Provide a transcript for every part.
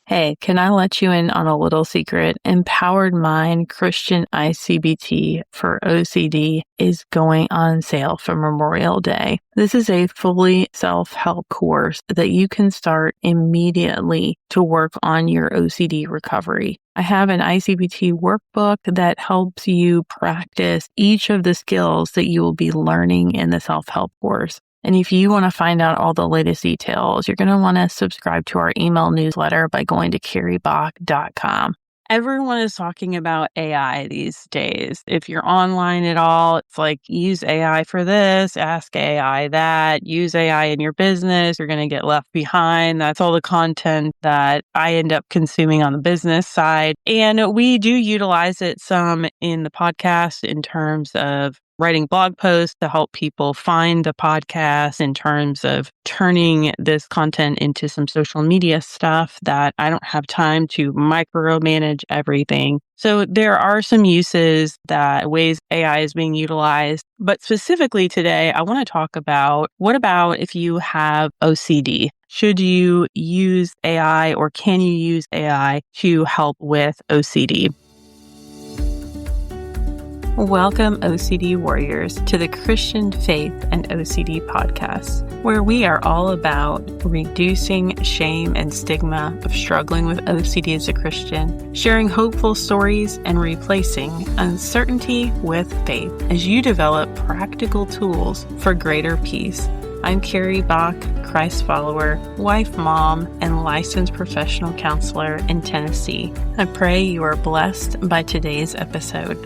Hey, can I let you in on a little secret? Empowered Mind Christian ICBT for OCD is going on sale for Memorial Day. This is a fully self-help course that you can start immediately to work on your OCD recovery. I have an ICBT workbook that helps you practice each of the skills that you will be learning in the self-help course. And if you want to find out all the latest details, you're going to want to subscribe to our email newsletter by going to carriebach.com. Everyone is talking about AI these days. If you're online at all, it's like use AI for this, ask AI that, use AI in your business. You're going to get left behind. That's all the content that I end up consuming on the business side. And we do utilize it some in the podcast in terms of writing blog posts to help people find the podcast, in terms of turning this content into some social media stuff that I don't have time to micromanage everything. So there are some uses, that ways AI is being utilized. But specifically today, I want to talk about, what about if you have OCD? Should you use AI, or can you use AI to help with OCD? Welcome, OCD warriors, to the Christian Faith and OCD podcast, where we are all about reducing shame and stigma of struggling with OCD as a Christian, sharing hopeful stories, and replacing uncertainty with faith as you develop practical tools for greater peace. I'm Carrie Bach, Christ follower, wife, mom, and licensed professional counselor in Tennessee. I pray you are blessed by today's episode.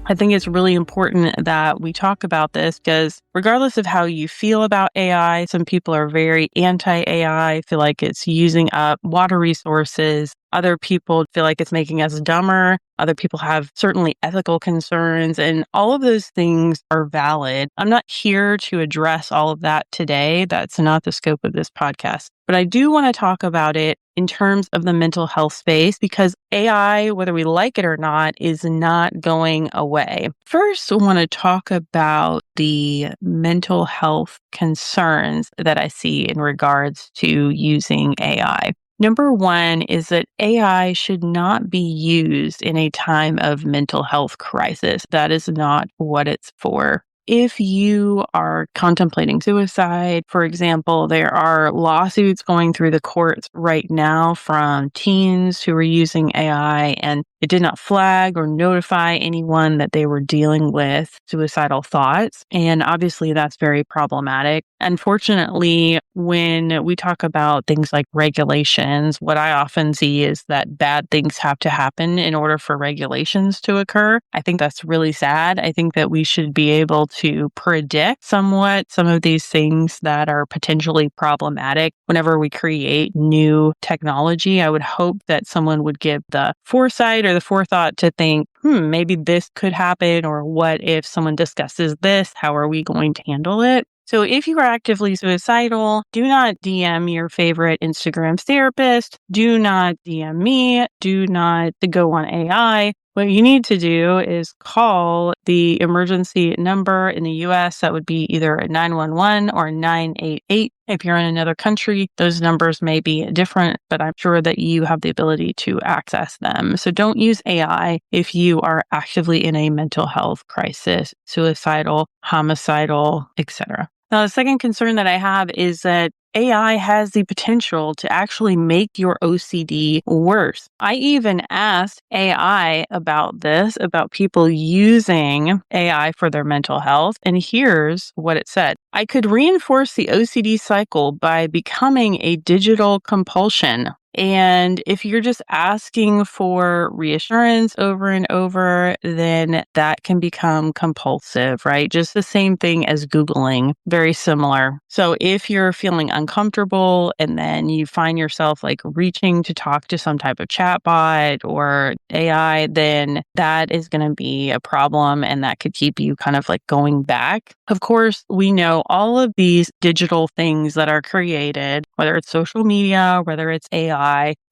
I think it's really important that we talk about this because regardless of how you feel about AI, some people are very anti-AI, feel like it's using up water resources. Other people feel like it's making us dumber. Other people have certainly ethical concerns, and all of those things are valid. I'm not here to address all of that today. That's not the scope of this podcast. But I do want to talk about it in terms of the mental health space, because AI, whether we like it or not, is not going away. First, I want to talk about the mental health concerns that I see in regards to using AI. Number one is that AI should not be used in a time of mental health crisis. That is not what it's for. If you are contemplating suicide, for example, there are lawsuits going through the courts right now from teens who are using AI, and it did not flag or notify anyone that they were dealing with suicidal thoughts. And obviously, that's very problematic. Unfortunately, when we talk about things like regulations, what I often see is that bad things have to happen in order for regulations to occur. I think that's really sad. I think that we should be able to predict somewhat some of these things that are potentially problematic whenever we create new technology. I would hope that someone would give the foresight or the forethought to think, maybe this could happen, or what if someone discusses this? How are we going to handle it? So if you are actively suicidal, do not DM your favorite Instagram therapist. Do not DM me. Do not go on AI. What you need to do is call the emergency number in the US. That would be either a 911 or 988. If you're in another country, those numbers may be different, but I'm sure that you have the ability to access them. So don't use AI if you are actively in a mental health crisis, suicidal, homicidal, etc. Now, the second concern that I have is that AI has the potential to actually make your OCD worse. I even asked AI about this, about people using AI for their mental health, and here's what it said. I could reinforce the OCD cycle by becoming a digital compulsion. And if you're just asking for reassurance over and over, then that can become compulsive, right? Just the same thing as Googling, very similar. So if you're feeling uncomfortable and then you find yourself like reaching to talk to some type of chatbot or AI, then that is going to be a problem, and that could keep you kind of like going back. Of course, we know all of these digital things that are created, whether it's social media, whether it's AI,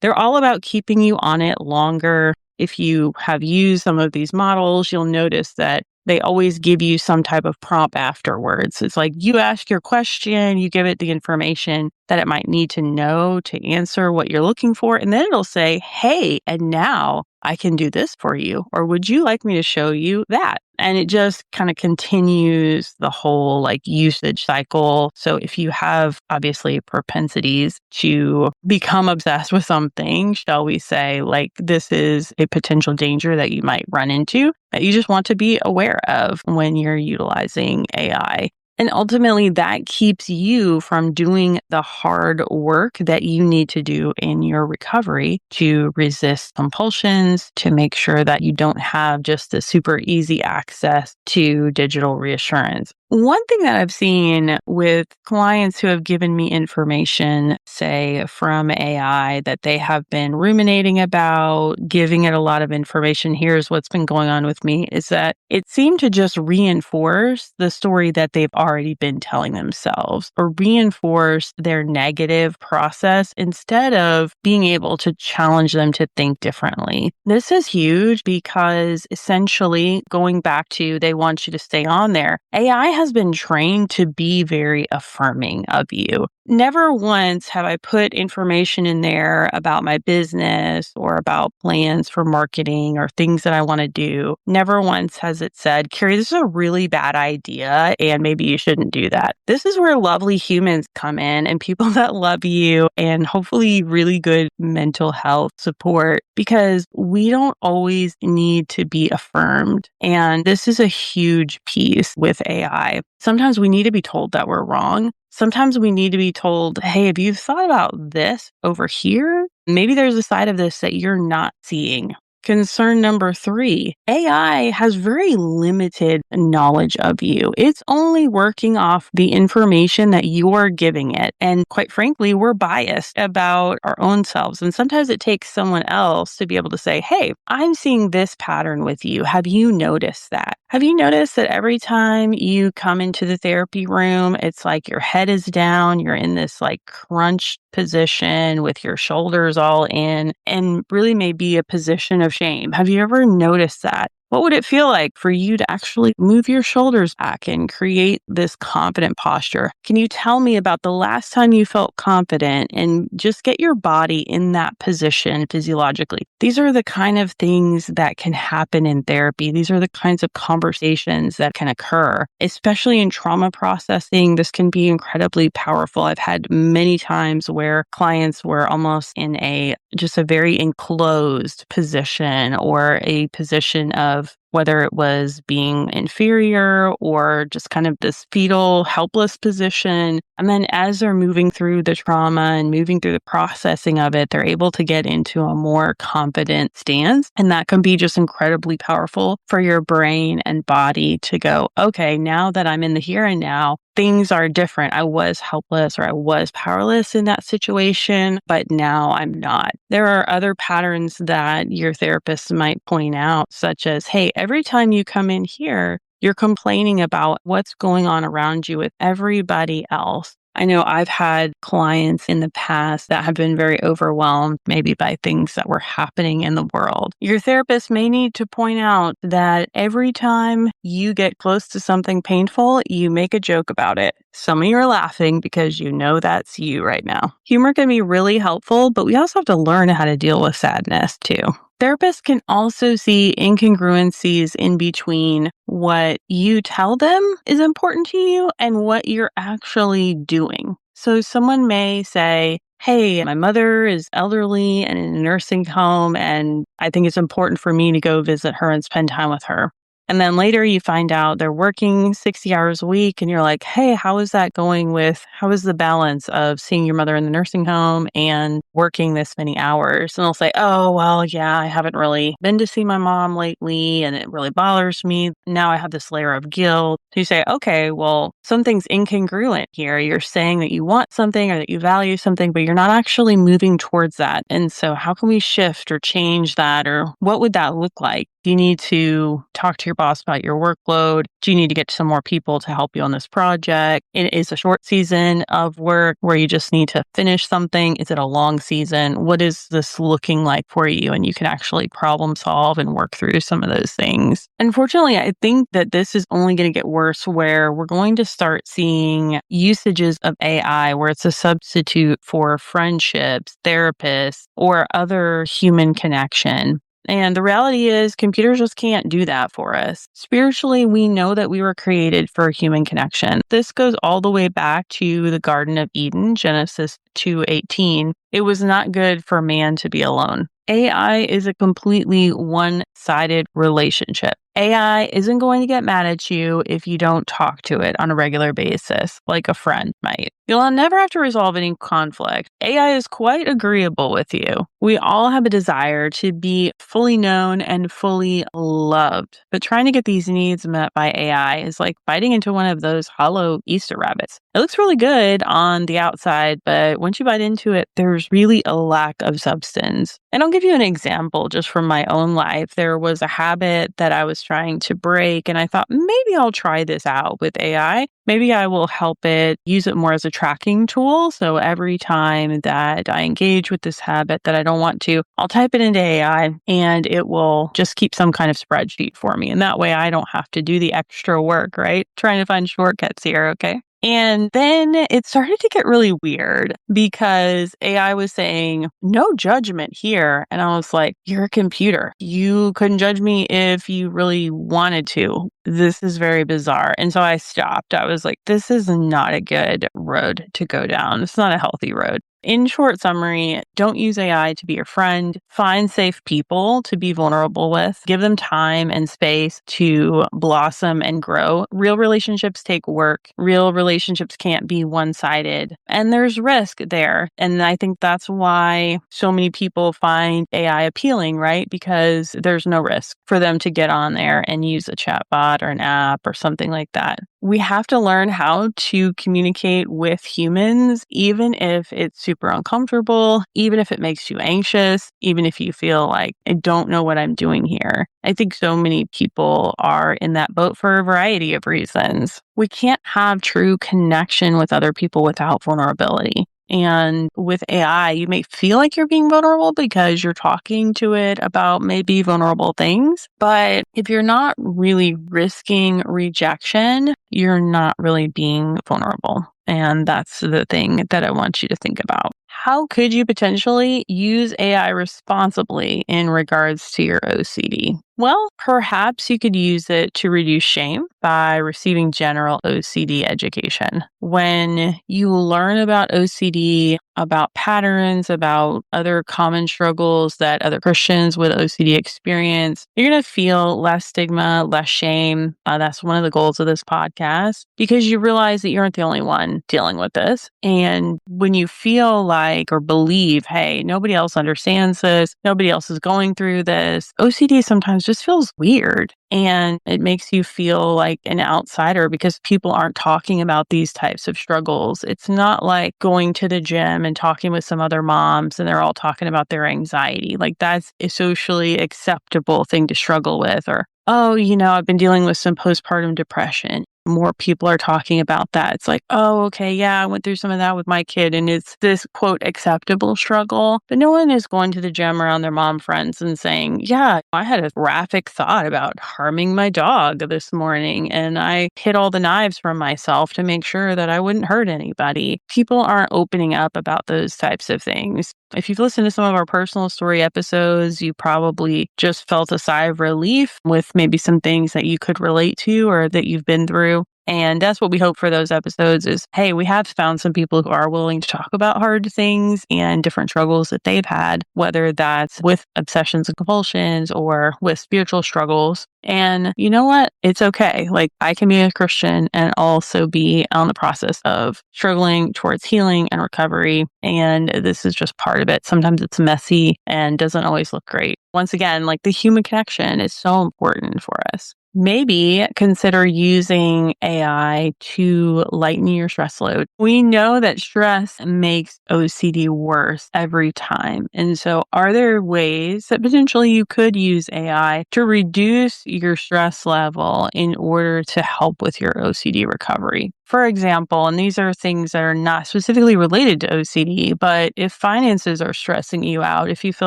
they're all about keeping you on it longer. If you have used some of these models, you'll notice that they always give you some type of prompt afterwards. It's like you ask your question, you give it the information that it might need to know to answer what you're looking for. And then it'll say, hey, and now I can do this for you. Or would you like me to show you that? And it just kind of continues the whole like usage cycle. So if you have obviously propensities to become obsessed with something, shall we say, like this is a potential danger that you might run into that you just want to be aware of when you're utilizing AI. And ultimately, that keeps you from doing the hard work that you need to do in your recovery to resist compulsions, to make sure that you don't have just the super easy access to digital reassurance. One thing that I've seen with clients who have given me information, say from AI, that they have been ruminating about, giving it a lot of information, here's what's been going on with me, is that it seemed to just reinforce the story that they've already been telling themselves or reinforce their negative process instead of being able to challenge them to think differently. This is huge because essentially going back to they want you to stay on there, AI has been trained to be very affirming of you. Never once have I put information in there about my business or about plans for marketing or things that I want to do. Never once has it said, Carrie, this is a really bad idea and maybe you shouldn't do that. This is where lovely humans come in and people that love you and hopefully really good mental health support, because we don't always need to be affirmed. And this is a huge piece with AI. Sometimes we need to be told that we're wrong. Sometimes we need to be told, hey, have you thought about this over here? Maybe there's a side of this that you're not seeing. Concern number 3, AI has very limited knowledge of you. It's only working off the information that you're giving it. And quite frankly, we're biased about our own selves. And sometimes it takes someone else to be able to say, hey, I'm seeing this pattern with you. Have you noticed that? Have you noticed that every time you come into the therapy room, it's like your head is down, you're in this like crunched position with your shoulders all in, and really may be a position of shame. Have you ever noticed that? What would it feel like for you to actually move your shoulders back and create this confident posture? Can you tell me about the last time you felt confident and just get your body in that position physiologically? These are the kind of things that can happen in therapy. These are the kinds of conversations that can occur, especially in trauma processing. This can be incredibly powerful. I've had many times where clients were almost in just a very enclosed position or a position of whether it was being inferior or just kind of this fetal helpless position. And then as they're moving through the trauma and moving through the processing of it, they're able to get into a more confident stance. And that can be just incredibly powerful for your brain and body to go, okay, now that I'm in the here and now, things are different. I was helpless or I was powerless in that situation, but now I'm not. There are other patterns that your therapist might point out, such as, hey, every time you come in here, you're complaining about what's going on around you with everybody else. I know I've had clients in the past that have been very overwhelmed, maybe by things that were happening in the world. Your therapist may need to point out that every time you get close to something painful, you make a joke about it. Some of you are laughing because you know that's you right now. Humor can be really helpful, but we also have to learn how to deal with sadness too. Therapists can also see incongruencies in between what you tell them is important to you and what you're actually doing. So someone may say, hey, my mother is elderly and in a nursing home, and I think it's important for me to go visit her and spend time with her. And then later you find out they're working 60 hours a week and you're like, hey, how is that going how is the balance of seeing your mother in the nursing home and working this many hours? And they'll say, oh, well, yeah, I haven't really been to see my mom lately and it really bothers me. Now I have this layer of guilt. So you say, okay, well, something's incongruent here. You're saying that you want something or that you value something, but you're not actually moving towards that. And so how can we shift or change that? Or what would that look like? Do you need to talk to your boss about your workload? Do you need to get some more people to help you on this project? It is a short season of work where you just need to finish something. Is it a long season? What is this looking like for you? And you can actually problem solve and work through some of those things. Unfortunately, I think that this is only going to get worse where we're going to start seeing usages of AI where it's a substitute for friendships, therapists, or other human connection. And the reality is, computers just can't do that for us. Spiritually, we know that we were created for human connection. This goes all the way back to the Garden of Eden, Genesis 2:18. It was not good for man to be alone. AI is a completely one-sided relationship. AI isn't going to get mad at you if you don't talk to it on a regular basis, like a friend might. You'll never have to resolve any conflict. AI is quite agreeable with you. We all have a desire to be fully known and fully loved, but trying to get these needs met by AI is like biting into one of those hollow Easter rabbits. It looks really good on the outside, but once you bite into it, there's really a lack of substance. And I'll give you an example just from my own life. There was a habit that I was trying to break, and I thought maybe I'll try this out with AI. Maybe I will help it use it more as a tracking tool. So every time that I engage with this habit that I don't want to, I'll type it into AI and it will just keep some kind of spreadsheet for me. And that way I don't have to do the extra work, right? Trying to find shortcuts here, okay? And then it started to get really weird because AI was saying, no judgment here. And I was like, you're a computer. You couldn't judge me if you really wanted to. This is very bizarre. And so I stopped. I was like, this is not a good road to go down. It's not a healthy road. In short summary, don't use AI to be your friend. Find safe people to be vulnerable with. Give them time and space to blossom and grow. Real relationships take work. Real relationships can't be one-sided. And there's risk there. And I think that's why so many people find AI appealing, right? Because there's no risk for them to get on there and use a chatbot or an app or something like that. We have to learn how to communicate with humans, even if it's super uncomfortable, even if it makes you anxious, even if you feel like, I don't know what I'm doing here. I think so many people are in that boat for a variety of reasons. We can't have true connection with other people without vulnerability. And with AI, you may feel like you're being vulnerable because you're talking to it about maybe vulnerable things. But if you're not really risking rejection, you're not really being vulnerable. And that's the thing that I want you to think about. How could you potentially use AI responsibly in regards to your OCD? Well, perhaps you could use it to reduce shame by receiving general OCD education. When you learn about OCD, about patterns, about other common struggles that other Christians with OCD experience, you're going to feel less stigma, less shame. That's one of the goals of this podcast because you realize that you aren't the only one dealing with this. And when you feel like or believe, hey, nobody else understands this, nobody else is going through this, OCD sometimes just feels weird. And it makes you feel like an outsider because people aren't talking about these types of struggles. It's not like going to the gym and talking with some other moms and they're all talking about their anxiety. Like that's a socially acceptable thing to struggle with. Or, oh, I've been dealing with some postpartum depression. More people are talking about that. It's like, oh, okay, yeah, I went through some of that with my kid and it's this quote acceptable struggle. But no one is going to the gym around their mom friends and saying, yeah, I had a graphic thought about harming my dog this morning and I hid all the knives from myself to make sure that I wouldn't hurt anybody. People aren't opening up about those types of things. If you've listened to some of our personal story episodes, you probably just felt a sigh of relief with maybe some things that you could relate to or that you've been through. And that's what we hope for those episodes is, hey, we have found some people who are willing to talk about hard things and different struggles that they've had, whether that's with obsessions and compulsions or with spiritual struggles. And you know what? It's okay. Like, I can be a Christian and also be on the process of struggling towards healing and recovery. And this is just part of it. Sometimes it's messy and doesn't always look great. Once again, like, the human connection is so important for us. Maybe consider using AI to lighten your stress load. We know that stress makes OCD worse every time. And so, are there ways that potentially you could use AI to reduce your stress level in order to help with your OCD recovery? For example, and these are things that are not specifically related to OCD, but if finances are stressing you out, if you feel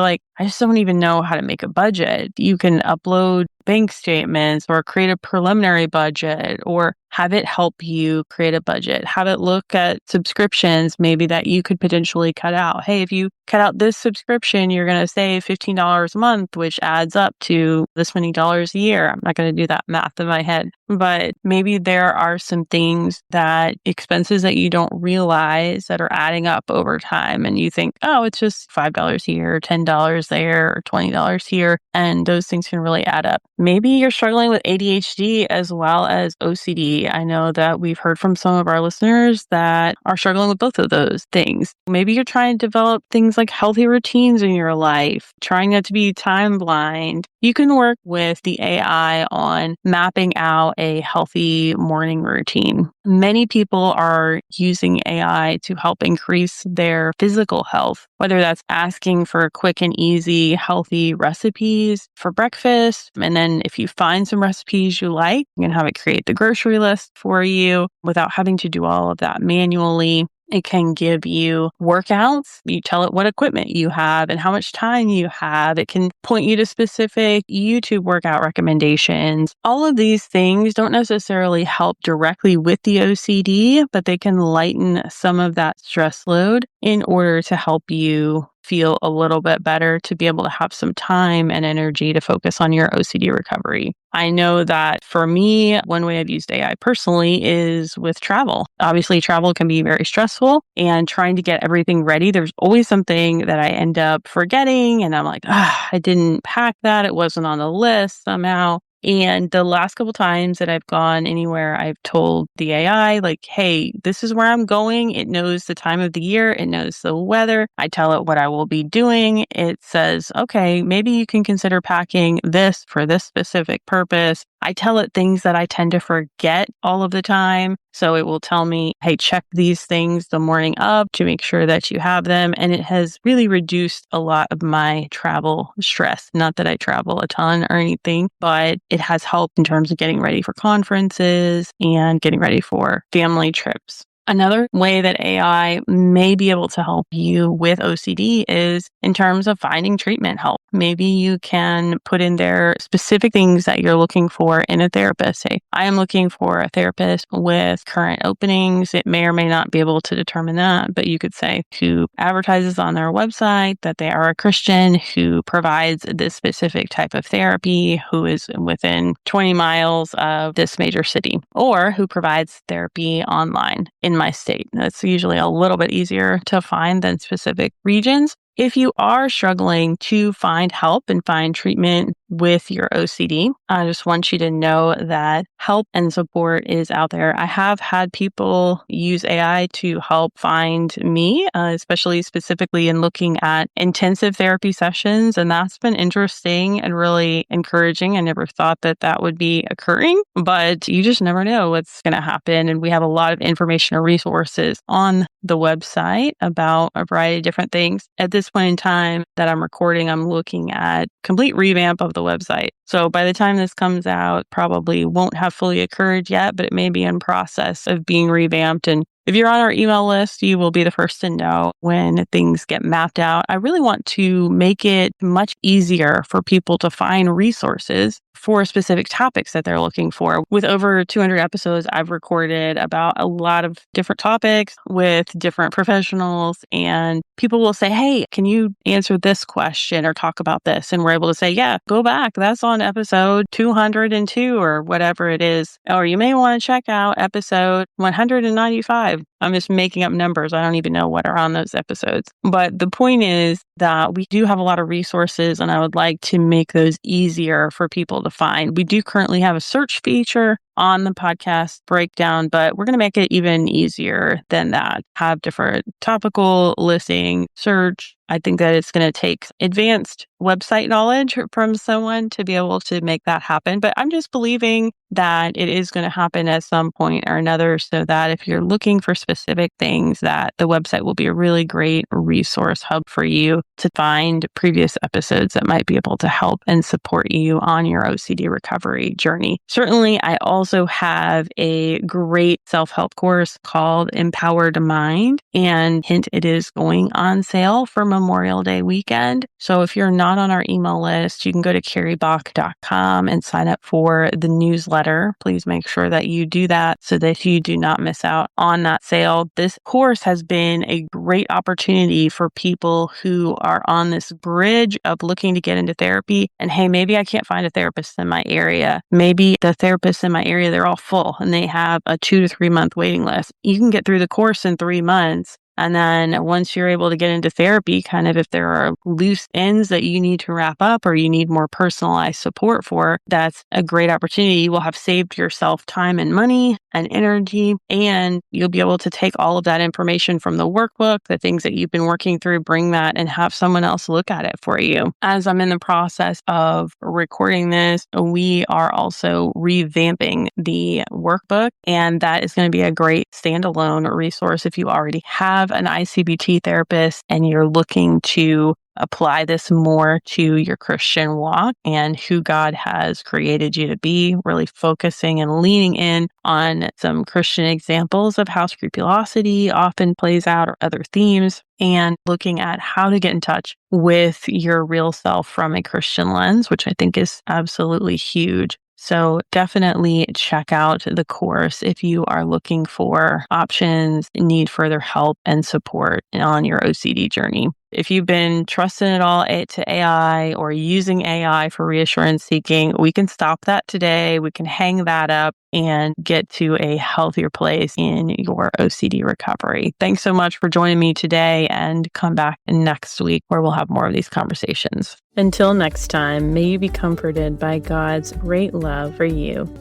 like, I just don't even know how to make a budget, you can upload bank statements or create a preliminary budget or have it help you create a budget. Have it look at subscriptions maybe that you could potentially cut out. Hey, if you cut out this subscription, you're going to save $15 a month, which adds up to this many dollars a year. I'm not going to do that math in my head, but maybe there are some things that expenses that you don't realize that are adding up over time. And you think, oh, it's just $5 here, $10 there, or $20 here. And those things can really add up. Maybe you're struggling with ADHD as well as OCD. I know that we've heard from some of our listeners that are struggling with both of those things. Maybe you're trying to develop things like healthy routines in your life, trying not to be time blind. You can work with the AI on mapping out a healthy morning routine. Many people are using AI to help increase their physical health, whether that's asking for quick and easy, healthy recipes for breakfast. And then if you find some recipes you like, you can have it create the grocery list for you without having to do all of that manually. It can give you workouts. You tell it what equipment you have and how much time you have. It can point you to specific YouTube workout recommendations. All of these things don't necessarily help directly with the OCD, but they can lighten some of that stress load in order to help you feel a little bit better, to be able to have some time and energy to focus on your OCD recovery. I know that for me, one way I've used AI personally is with travel. Obviously, travel can be very stressful, and trying to get everything ready, there's always something that I end up forgetting. And I'm like, I didn't pack that. It wasn't on the list somehow. And the last couple times that I've gone anywhere, I've told the AI, like, hey, this is where I'm going. It knows the time of the year. It knows the weather. I tell it what I will be doing. It says, okay, maybe you can consider packing this for this specific purpose. I tell it things that I tend to forget all of the time. So it will tell me, hey, check these things the morning of to make sure that you have them. And it has really reduced a lot of my travel stress. Not that I travel a ton or anything, but it has helped in terms of getting ready for conferences and getting ready for family trips. Another way that AI may be able to help you with OCD is in terms of finding treatment help. Maybe you can put in there specific things that you're looking for in a therapist. Say, I am looking for a therapist with current openings. It may or may not be able to determine that, but you could say who advertises on their website that they are a Christian, who provides this specific type of therapy, who is within 20 miles of this major city, or who provides therapy online in my state. That's usually a little bit easier to find than specific regions. If you are struggling to find help and find treatment with your OCD, I just want you to know that help and support is out there. I have had people use AI to help find me, especially specifically in looking at intensive therapy sessions. And that's been interesting and really encouraging. I never thought that that would be occurring, but you just never know what's going to happen. And we have a lot of information or resources on the website about a variety of different things. At this point in time that I'm recording, I'm looking at complete revamp of the website. So by the time this comes out, probably won't have fully occurred yet, but it may be in process of being revamped. And if you're on our email list, you will be the first to know when things get mapped out. I really want to make it much easier for people to find resources for specific topics that they're looking for. With over 200 episodes I've recorded about a lot of different topics with different professionals, and people will say, hey, can you answer this question or talk about this? And we're able to say, yeah, go back. That's on on episode 202 or whatever it is. Or you may want to check out episode 195. I'm just making up numbers. I don't even know what are on those episodes. But the point is that we do have a lot of resources, and I would like to make those easier for people to find. We do currently have a search feature on the podcast breakdown, but we're going to make it even easier than that. Have different topical listing, search. I think that it's going to take advanced website knowledge from someone to be able to make that happen. But I'm just believing that it is going to happen at some point or another, so that if you're looking for specific things, that the website will be a really great resource hub for you to find previous episodes that might be able to help and support you on your OCD recovery journey. Certainly, I also have a great self-help course called Empowered Mind, and hint, it is going on sale for Memorial Day weekend. So if you're not on our email list, you can go to carriebach.com and sign up for the newsletter. Please make sure that you do that so that you do not miss out on that sale. This course has been a great opportunity for people who are on this bridge of looking to get into therapy. And hey, maybe I can't find a therapist in my area. Maybe the therapists in my area, they're all full and they have a 2 to 3 month waiting list. You can get through the course in 3 months. And then once you're able to get into therapy, kind of if there are loose ends that you need to wrap up or you need more personalized support for, that's a great opportunity. You will have saved yourself time and money and energy, and you'll be able to take all of that information from the workbook, the things that you've been working through, bring that and have someone else look at it for you. As I'm in the process of recording this, we are also revamping the workbook, and that is going to be a great standalone resource if you already have an ICBT therapist and you're looking to apply this more to your Christian walk and who God has created you to be, really focusing and leaning in on some Christian examples of how scrupulosity often plays out or other themes, and looking at how to get in touch with your real self from a Christian lens, which I think is absolutely huge. So definitely check out the course if you are looking for options, need further help and support on your OCD journey. If you've been trusting it all to AI or using AI for reassurance seeking, we can stop that today. We can hang that up and get to a healthier place in your OCD recovery. Thanks so much for joining me today, and come back next week where we'll have more of these conversations. Until next time, may you be comforted by God's great love for you.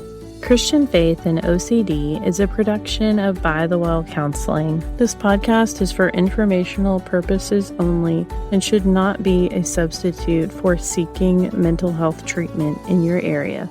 Christian Faith and OCD is a production of By the Well Counseling. This podcast is for informational purposes only and should not be a substitute for seeking mental health treatment in your area.